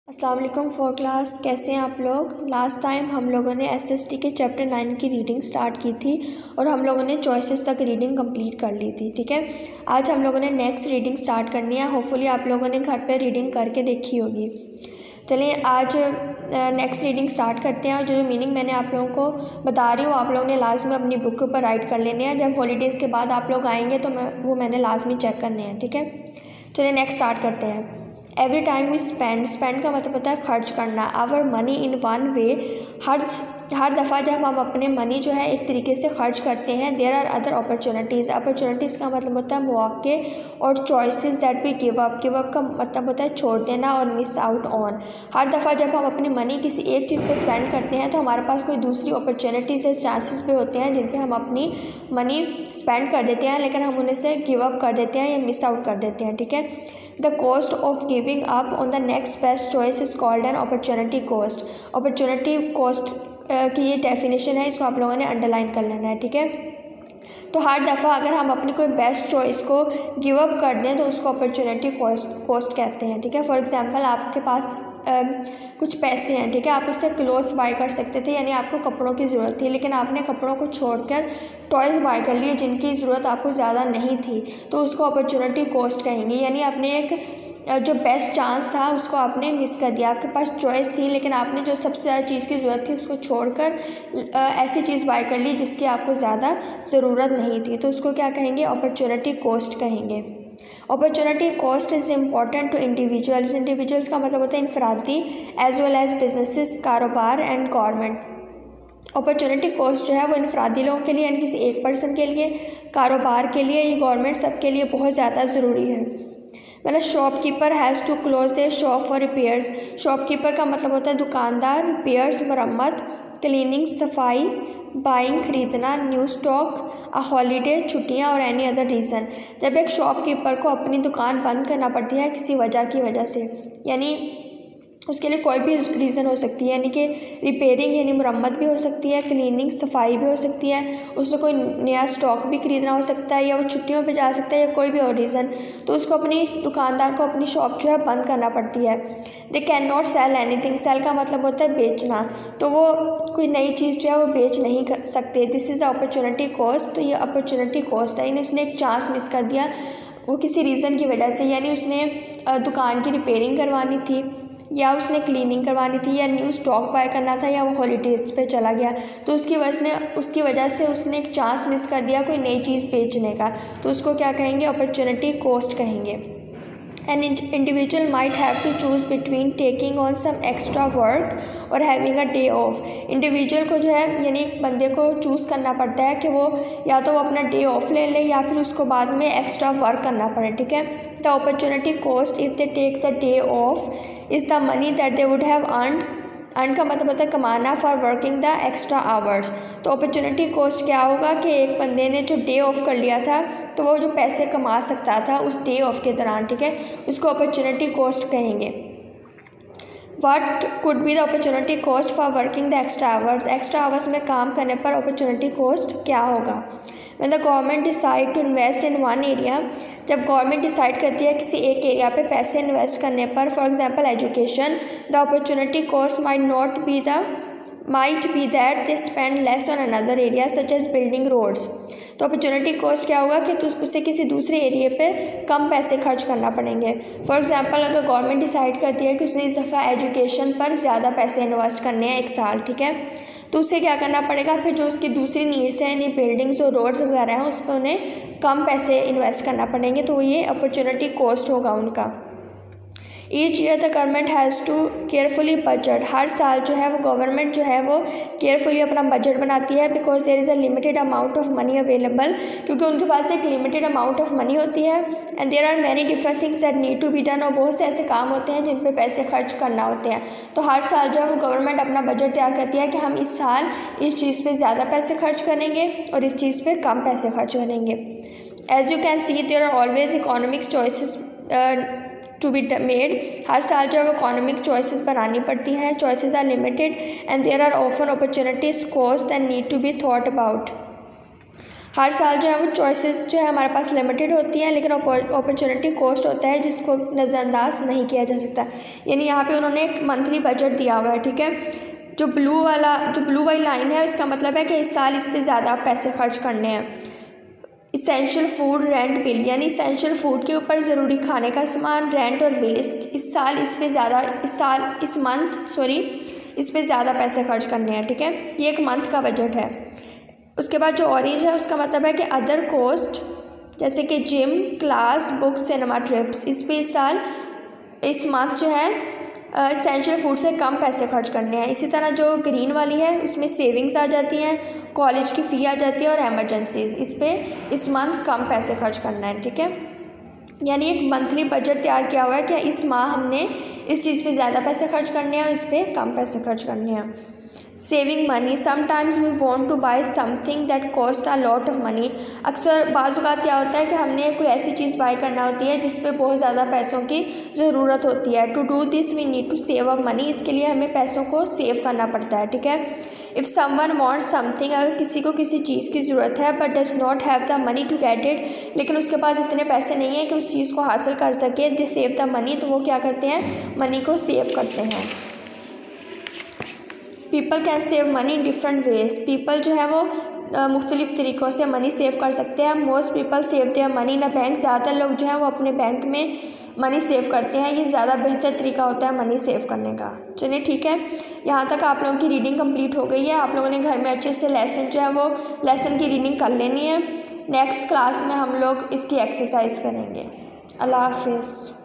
अस्सलाम वालेकुम four class, कैसे हैं आप लोग। लास्ट टाइम हम लोगों ने एसएसटी के चैप्टर 9 की रीडिंग स्टार्ट की थी और हम लोगों ने चॉइसेस तक रीडिंग कंप्लीट कर ली थी। ठीक है, आज हम लोगों ने नेक्स्ट रीडिंग स्टार्ट करनी है। होपफुली आप लोगों ने घर पे रीडिंग करके देखी होगी। चलिए आज नेक्स्ट रीडिंग स्टार्ट करते हैं और जो मीनिंग मैंने आप लोगों को बता रही हूँ आप लोगों ने लाजमी अपनी बुक के ऊपर राइट कर लेने हैं। जब हॉलीडेज़ के बाद आप लोग आएंगे तो मैंने लाजमी चेक करने हैं। ठीक है, चलिए नेक्स्ट स्टार्ट करते हैं। एवरी टाइम वी स्पेंड का मतलब होता है खर्च करना। Our money in one way, हर दफ़ा जब हम अपने मनी जो है एक तरीके से खर्च करते हैं। देयर आर अदर अपॉर्चुनिटीज़ का मतलब होता है मौके और choices that we give up का मतलब होता है छोड़ देना और मिस आउट ऑन। हर दफ़ा जब हम अपनी मनी किसी एक चीज़ पे स्पेंड करते हैं तो हमारे पास कोई दूसरी अपॉर्चुनिटीज़ या चांसेस भी होते हैं जिन पे हम अपनी मनी स्पेंड कर देते हैं, लेकिन हम उन्हें से गिव अप कर देते हैं या मिस आउट कर देते हैं। ठीक है, the cost of giving up on the next best choice is called an opportunity cost. Opportunity cost की ये डेफिनेशन है, इसको आप लोगों ने अंडरलाइन कर लेना है। ठीक है, तो हर दफ़ा अगर हम अपनी कोई बेस्ट चॉइस को गिव अप कर दें तो उसको अपॉर्चुनिटी कॉस्ट कहते हैं। ठीक है, फॉर एग्जांपल आपके पास कुछ पैसे हैं, ठीक है, आप उससे क्लोथ्स बाय कर सकते थे, यानी आपको कपड़ों की ज़रूरत थी, लेकिन आपने कपड़ों को छोड़कर टॉयज़ बाय कर लिए जिनकी ज़रूरत आपको ज़्यादा नहीं थी, तो उसको अपॉर्चुनिटी कॉस्ट कहेंगे। यानी आपने एक जो बेस्ट चांस था उसको आपने मिस कर दिया। आपके पास चॉइस थी लेकिन आपने जो सबसे ज़्यादा चीज़ की ज़रूरत थी उसको छोड़कर ऐसी चीज़ बाय कर ली जिसकी आपको ज़्यादा ज़रूरत नहीं थी, तो उसको क्या कहेंगे, अपॉर्चुनिटी कॉस्ट कहेंगे। Opportunity cost is important to individuals का मतलब होता है इनफरादी एज वेल एज बिजनेसेस, कारोबार एंड गवर्नमेंट। अपॉर्चुनिटी कॉस्ट जो है वो इनफरादी लोगों के लिए यानी किसी एक पर्सन के लिए, कारोबार के लिए, ये गवर्नमेंट सब के लिए बहुत ज़्यादा ज़रूरी है। मतलब shopkeeper has to close their shop for repairs. Shopkeeper का मतलब होता है दुकानदार, रिपेयर्स मरम्मत, क्लीनिंग सफाई, बाइंग खरीदना, न्यू स्टॉक, अ हॉलीडे छुट्टियाँ और एनी अदर रीज़न। जब एक शॉपकीपर को अपनी दुकान बंद करना पड़ती है किसी वजह की वजह से, यानी उसके लिए कोई भी रीज़न हो सकती है, यानी कि रिपेयरिंग यानी मरम्मत भी हो सकती है, क्लीनिंग सफाई भी हो सकती है, उसने कोई नया स्टॉक भी खरीदना हो सकता है, या वो छुट्टियों पे जा सकता है, या कोई भी और रीज़न, तो उसको अपनी दुकानदार को अपनी शॉप जो है बंद करना पड़ती है। They can not sell anything. Sell का मतलब होता है बेचना, तो वो कोई नई चीज़ जो है वो बेच नहीं कर सकते। This is opportunity cost. तो ये अपॉर्चुनिटी कॉस्ट है, यानी उसने एक चांस मिस कर दिया वो किसी रीज़न की वजह से, यानी उसने दुकान की रिपेयरिंग करवानी थी, या उसने क्लीनिंग करवानी थी, या न्यू स्टॉक बाय करना था, या वो हॉलीडेज पे चला गया, तो उसकी वजह से उसने एक चांस मिस कर दिया कोई नई चीज़ बेचने का, तो उसको क्या कहेंगे, अपॉर्चुनिटी कॉस्ट कहेंगे। An individual might have to choose between taking on some extra work और having a day off। Individual को जो है यानी एक बंदे को चूज़ करना पड़ता है कि वो या तो वो अपना डे ऑफ ले ले या फिर उसको बाद में एक्स्ट्रा वर्क करना पड़े। ठीक है, the opportunity cost if they take the day off is the money that they would have earn का मतलब होता है कमाना for working the extra hours. तो अपॉर्चुनिटी कॉस्ट क्या होगा कि एक बंदे ने जो डे ऑफ कर लिया था तो वो जो पैसे कमा सकता था उस डे ऑफ के दौरान, ठीक है, उसको अपॉर्चुनिटी कॉस्ट कहेंगे। What could be the opportunity cost for working the extra hours? Extra hours में काम करने पर अपॉर्चुनिटी कॉस्ट क्या होगा? When the government decide to invest in one area, जब गवर्नमेंट डिसाइड करती है किसी एक एरिया पे पैसे इन्वेस्ट करने पर, for example education, the opportunity cost might be that they spend less on another area such as building roads। तो अपॉर्चुनिटी कॉस्ट क्या होगा कि उसे किसी दूसरे एरिया पे कम पैसे खर्च करना पड़ेंगे। फॉर एग्जांपल अगर गवर्नमेंट डिसाइड करती है कि उसने इस दफ़ा एजुकेशन पर ज़्यादा पैसे इन्वेस्ट करने हैं एक साल, ठीक है, तो उसे क्या करना पड़ेगा, फिर जो उसकी दूसरी नीड्स हैं यानी बिल्डिंग्स और रोड्स वगैरह हैं उस पर उन्हें कम पैसे इन्वेस्ट करना पड़ेंगे, तो ये अपॉर्चुनिटी कॉस्ट होगा उनका। Each year the government has to carefully budget. हर साल जो है वो गवर्नमेंट जो है वो केयरफुली अपना बजट बनाती है, because there is a limited amount of money available, क्योंकि उनके पास एक लिमिटेड अमाउंट ऑफ मनी होती है। And there are many different things that need to be done, और बहुत से ऐसे काम होते हैं जिन पे पैसे खर्च करना होते हैं। तो हर साल जो है वो गवर्नमेंट अपना बजट तैयार करती है कि हम इस साल इस चीज़ पर ज़्यादा पैसे खर्च करेंगे और इस चीज़ पर कम पैसे खर्च करेंगे। As you can see there are always economic choices to be made. हर साल जो है इकोनॉमिक चॉइसेस बनानी पड़ती हैं, choices are limited and there are often opportunities cost and need to be thought about. हर साल जो है वो चॉइसेस जो है हमारे पास लिमिटेड होती हैं, लेकिन अपॉर्चुनिटी कॉस्ट होता है जिसको नज़रअंदाज नहीं किया जा सकता। यानी यहाँ पे उन्होंने एक मंथली बजट दिया हुआ है, ठीक है। जो ब्लू वाली लाइन है इसका मतलब है कि इस साल इस पर ज़्यादा पैसे खर्च करने हैं। इसेंशियल फूड, रेंट, बिल, यानी इसेंशियल फूड के ऊपर ज़रूरी खाने का सामान, रेंट और बिल इस मंथ इस पे ज़्यादा पैसे खर्च करने हैं, ठीक है। ये एक मंथ का बजट है। उसके बाद जो ऑरेंज है उसका मतलब है कि अदर कॉस्ट, जैसे कि gym, class, books, cinema, trips, इस पे इस मंथ जो है इसेंशियल फूड से कम पैसे खर्च करने हैं। इसी तरह जो ग्रीन वाली है उसमें सेविंग्स आ जाती हैं, कॉलेज की फ़ी आ जाती है और एमरजेंसीज, इस मंथ कम पैसे खर्च करना है, ठीक है। यानी एक मंथली बजट तैयार किया हुआ है कि इस माह हमने इस चीज़ पे ज़्यादा पैसे खर्च करने हैं और इस पर कम पैसे खर्च करने हैं। Saving money, sometimes we want to buy something that cost a lot of money. अक्सर बाज़ औक़ात क्या होता है कि हमने कोई ऐसी चीज़ बाय करना होती है जिस पे बहुत ज़्यादा पैसों की ज़रूरत होती है। To do this we need to save up money, इसके लिए हमें पैसों को सेव करना पड़ता है, ठीक है। इफ़ समवन वांट्स समथिंग, अगर किसी को किसी चीज़ की ज़रूरत है but does not have the money to get it, लेकिन उसके पास इतने पैसे नहीं है कि उस चीज़ को हासिल कर सके, दे सेव द मनी, तो वो क्या करते हैं, मनी को सेव करते हैं। People can save money in different ways, people जो है वो मुख्तलिफ़ तरीक़ों से मनी सेव कर सकते हैं। Most people save their money in a bank, ज़्यादातर लोग जो हैं वो अपने बैंक में मनी सेव करते हैं। ये ज़्यादा बेहतर तरीका होता है मनी सेव करने का। चलिए ठीक है, यहाँ तक आप लोगों की रीडिंग कंप्लीट हो गई है। आप लोगों ने घर में अच्छे से लेसन की रीडिंग कर लेनी है। नेक्स्ट क्लास में हम लोग इसकी एक्सरसाइज करेंगे। अल्लाह हाफिज़।